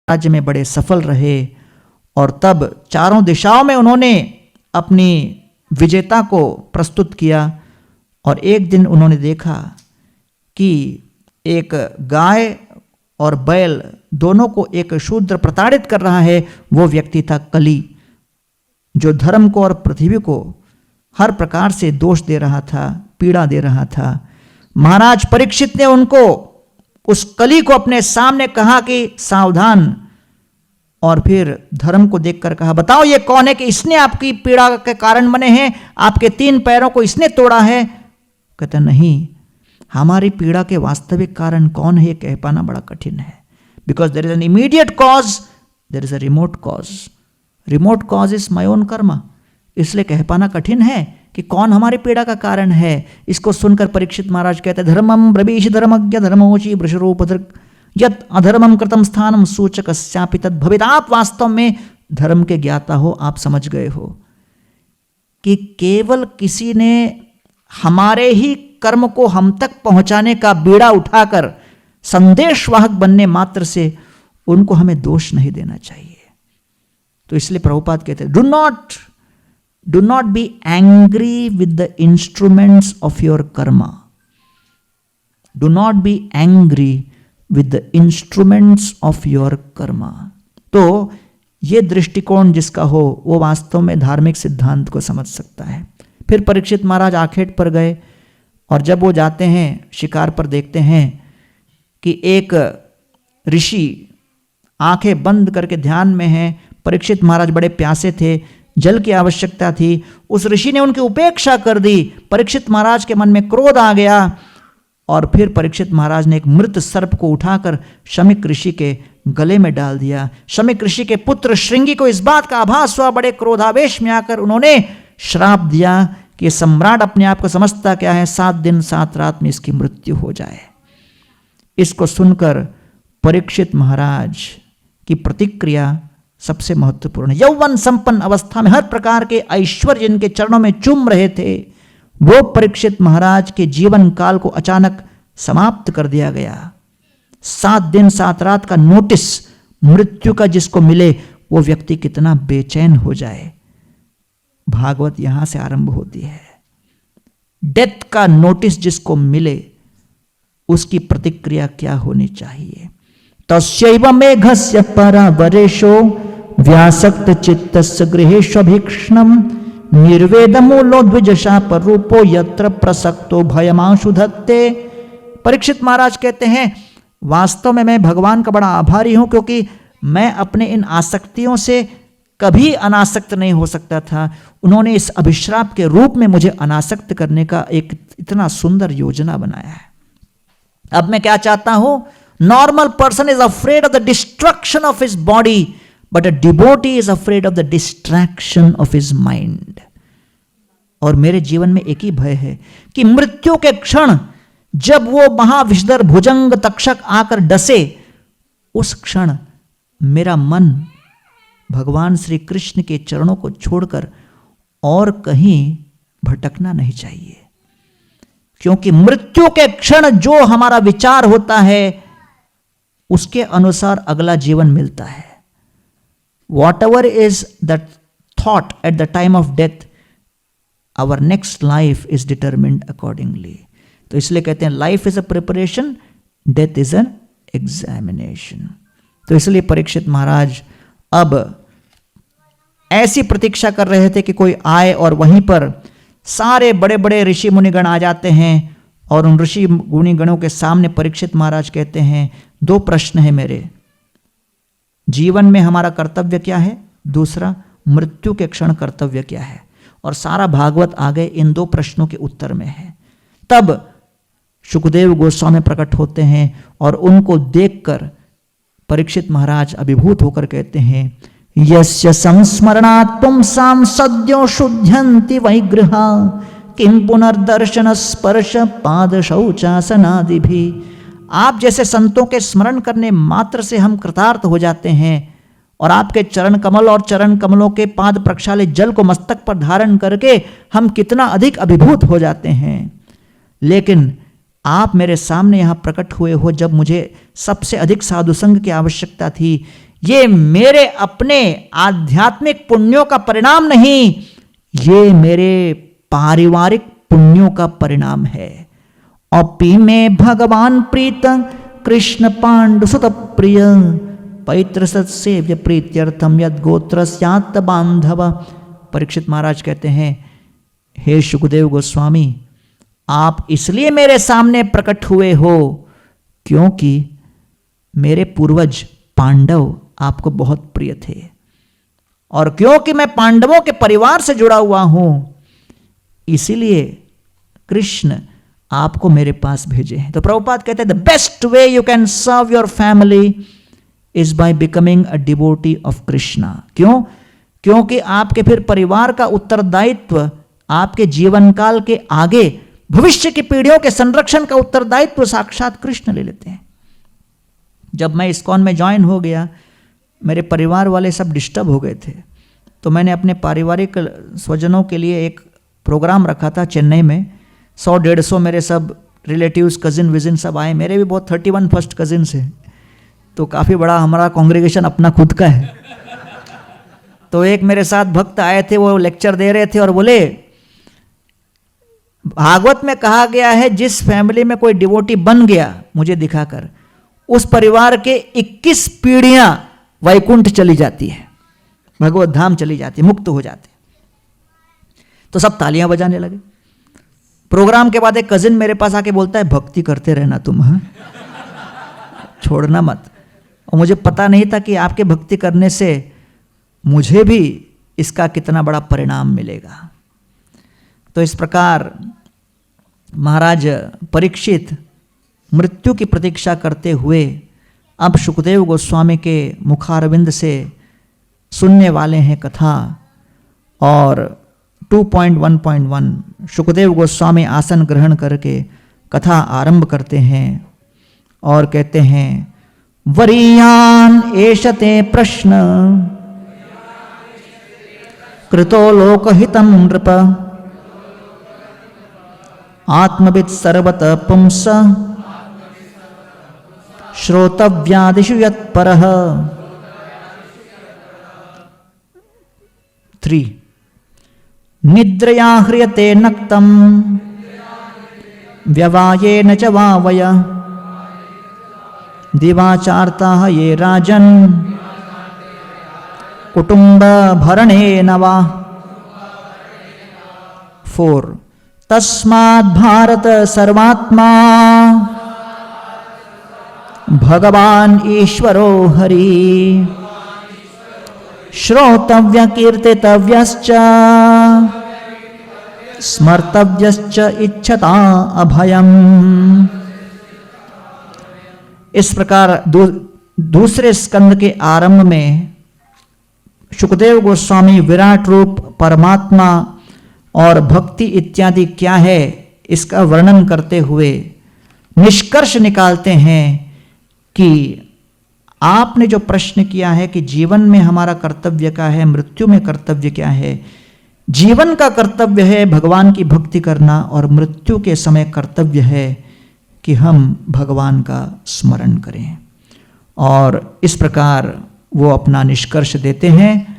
राज्य में बड़े सफल रहे और तब चारों दिशाओं में उन्होंने अपनी विजेता को प्रस्तुत किया। और एक दिन उन्होंने देखा कि एक गाय और बैल दोनों को एक शूद्र प्रताड़ित कर रहा है। वो व्यक्ति था कली, जो धर्म को और पृथ्वी को हर प्रकार से दोष दे रहा था, पीड़ा दे रहा था। महाराज परीक्षित ने उनको, उस कली को अपने सामने कहा कि सावधान, और फिर धर्म को देखकर कहा, बताओ ये कौन है कि इसने आपकी पीड़ा के कारण बने हैं, आपके 3 पैरों को इसने तोड़ा है। कहता नहीं, हमारी पीड़ा के वास्तविक कारण कौन है ये कह पाना बड़ा कठिन है। Because there is an immediate cause, there is a remote cause. Remote cause is my own karma. इसलिए कह पाना कठिन है कि कौन हमारी पीड़ा का कारण है। इसको सुनकर परीक्षित महाराज कहते, धर्मम ब्रवीष धर्मज्ञ धर्मोची वृषरूपधृ यत् अधर्मम कृतम स्थानम सूचकस्यापि तद् भवेत्। आप वास्तव में धर्म के ज्ञाता हो, आप समझ गए हो कि केवल किसी ने हमारे ही कर्म को हम तक पहुंचाने का बीड़ा उठाकर संदेशवाहक बनने मात्र से उनको हमें दोष नहीं देना चाहिए। तो इसलिए प्रभुपाद कहते हैं, do not be angry with the instruments of your Karma. Do not be angry with the instruments of your Karma. तो ये दृष्टिकोण जिसका हो वो वास्तव में धार्मिक सिद्धांत को समझ सकता है। फिर परीक्षित महाराज आखेट पर गए और जब वो जाते हैं शिकार पर, देखते हैं कि एक ऋषि आंखें बंद करके ध्यान में हैं। परीक्षित महाराज बड़े प्यासे थे, जल की आवश्यकता थी। उस ऋषि ने उनकी उपेक्षा कर दी। परीक्षित महाराज के मन में क्रोध आ गया और फिर परीक्षित महाराज ने एक मृत सर्प को उठाकर शमिक ऋषि के गले में डाल दिया। शमिक ऋषि के पुत्र श्रृंगी को इस बात का आभास हुआ। बड़े क्रोधावेश में आकर उन्होंने श्राप दिया कि सम्राट अपने आप को समझता क्या है, 7 दिन 7 रात में इसकी मृत्यु हो जाए। इसको सुनकर परीक्षित महाराज की प्रतिक्रिया सबसे महत्वपूर्ण है। यौवन संपन्न अवस्था में हर प्रकार के ऐश्वर्य जिनके चरणों में चूम रहे थे, वो परीक्षित महाराज के जीवन काल को अचानक समाप्त कर दिया गया। 7 दिन 7 रात का नोटिस मृत्यु का जिसको मिले, वो व्यक्ति कितना बेचैन हो जाए। भागवत यहां से आरंभ होती है। डेथ का नोटिस जिसको मिले उसकी प्रतिक्रिया क्या होनी चाहिए। तस्यैव मेघस्य परावरेशो व्यासक्त चित्तस्य गृहेष्वभीक्ष्णम् निर्वेदमूलो द्विजशाप रूपो यत्र प्रसक्तो भयमाशु धत्ते। परीक्षित महाराज कहते हैं, वास्तव में मैं भगवान का बड़ा आभारी हूं, क्योंकि मैं अपने इन आसक्तियों से कभी अनासक्त नहीं हो सकता था। उन्होंने इस अभिश्राप के रूप में मुझे अनासक्त करने का एक इतना सुंदर योजना बनाया है। अब मैं क्या चाहता हूं, normal person is afraid of the destruction of his body, but a devotee is afraid of the distraction of his mind. और मेरे जीवन में एक ही भय है कि मृत्यु के क्षण जब वो महाविषधर भुजंग तक्षक आकर डसे, उस क्षण मेरा मन भगवान श्री कृष्ण के चरणों को छोड़कर और कहीं भटकना नहीं चाहिए। क्योंकि मृत्यु के क्षण जो हमारा विचार होता है उसके अनुसार अगला जीवन मिलता है। Whatever is that thought at the time of death, our next life is determined accordingly. तो इसलिए कहते हैं life is a preparation, death is an examination. तो इसलिए परीक्षित महाराज अब ऐसी प्रतीक्षा कर रहे थे कि कोई आए और वहीं पर सारे बड़े बड़े ऋषि मुनिगण आ जाते हैं। और उन ऋषि मुनिगणों के सामने परीक्षित महाराज कहते हैं, 2 प्रश्न है मेरे जीवन में, हमारा कर्तव्य क्या है, दूसरा मृत्यु के क्षण कर्तव्य क्या है। और सारा भागवत आगे इन 2 प्रश्नों के उत्तर में है। तब शुकदेव गोस्वामी प्रकट होते हैं और उनको देखकर परीक्षित महाराज अभिभूत होकर कहते हैं, यस्य संस्मरणात् पुंसां सद्यो शुद्ध्यन्ति वैगृहा किं पुनर्दर्शन स्पर्श पाद शौचासनादिभि। आप जैसे संतों के स्मरण करने मात्र से हम कृतार्थ हो जाते हैं और आपके चरण कमल और चरण कमलों के पाद प्रक्षालित जल को मस्तक पर धारण करके हम कितना अधिक अभिभूत हो जाते हैं। लेकिन आप मेरे सामने यहाँ प्रकट हुए हो जब मुझे सबसे अधिक साधु संग की आवश्यकता थी। ये मेरे अपने आध्यात्मिक पुण्यों का परिणाम नहीं, ये मेरे पारिवारिक पुण्यों का परिणाम है। अपि में भगवान प्रीत कृष्ण पांडु सुत प्रिय पैत्र सत्सेव्य प्रीत्यर्थम यद गोत्र स्यात् बांधव। परीक्षित महाराज कहते हैं, हे शुकदेव गोस्वामी, आप इसलिए मेरे सामने प्रकट हुए हो क्योंकि मेरे पूर्वज पांडव आपको बहुत प्रिय थे, और क्योंकि मैं पांडवों के परिवार से जुड़ा हुआ हूं, इसीलिए कृष्ण आपको मेरे पास भेजे हैं। तो प्रभुपाद कहते हैं, the best way you can serve your family is by becoming a devotee of Krishna. क्यों? क्योंकि आपके फिर परिवार का उत्तरदायित्व आपके जीवन काल के आगे भविष्य की पीढ़ियों के संरक्षण का उत्तरदायित्व साक्षात कृष्ण ले लेते हैं। जब मैं इस्कॉन में ज्वाइन हो गया, मेरे परिवार वाले सब डिस्टर्ब हो गए थे, तो मैंने अपने पारिवारिक स्वजनों के लिए एक प्रोग्राम रखा था चेन्नई में। 100-150 मेरे सब रिलेटिव्स, कजिन विजिन सब आए। मेरे भी बहुत 31 फर्स्ट कजिन्स हैं, तो काफ़ी बड़ा हमारा कॉन्ग्रेगेशन अपना खुद का है। तो एक मेरे साथ भक्त आए थे, वो लेक्चर दे रहे थे और बोले, भागवत में कहा गया है जिस फैमिली में कोई डिवोटी बन गया मुझे दिखाकर, उस परिवार के 21 पीढ़ियां वैकुंठ चली जाती है, भगवत धाम चली जाती है, मुक्त हो जाते। तो सब तालियां बजाने लगे। प्रोग्राम के बाद एक कजिन मेरे पास आके बोलता है, भक्ति करते रहना तुम, हाँ, छोड़ना मत। और मुझे पता नहीं था कि आपके भक्ति करने से मुझे भी इसका कितना बड़ा परिणाम मिलेगा। तो इस प्रकार महाराज परीक्षित मृत्यु की प्रतीक्षा करते हुए अब शुकदेव गोस्वामी के मुखारविंद से सुनने वाले हैं कथा। और 2.1.1 शुकदेव गोस्वामी आसन ग्रहण करके कथा आरंभ करते हैं और कहते हैं, वरीयान एषते प्रश्न कृतो लोकहितं नृप आत्मविद सर्वत पुंस श्रोतव्यादिषु यत्परः। 3 निद्रया ह्रियते नक्तं व्यवायेन च वावय दिवाचार्ताः ये राजन् कुटुंब भरणेन वा। 4 तस्माद् भारत सर्वात्मा भगवान ईश्वरो हरि श्रोतव्य कीर्तितव्यश्च स्मर्तव्यश्च इच्छता अभयम्। इस प्रकार दूसरे स्कंद के आरंभ में शुकदेव गोस्वामी विराट रूप परमात्मा और भक्ति इत्यादि क्या है इसका वर्णन करते हुए निष्कर्ष निकालते हैं कि आपने जो प्रश्न किया है कि जीवन में हमारा कर्तव्य क्या है, मृत्यु में कर्तव्य क्या है। जीवन का कर्तव्य है भगवान की भक्ति करना और मृत्यु के समय कर्तव्य है कि हम भगवान का स्मरण करें। और इस प्रकार वो अपना निष्कर्ष देते हैं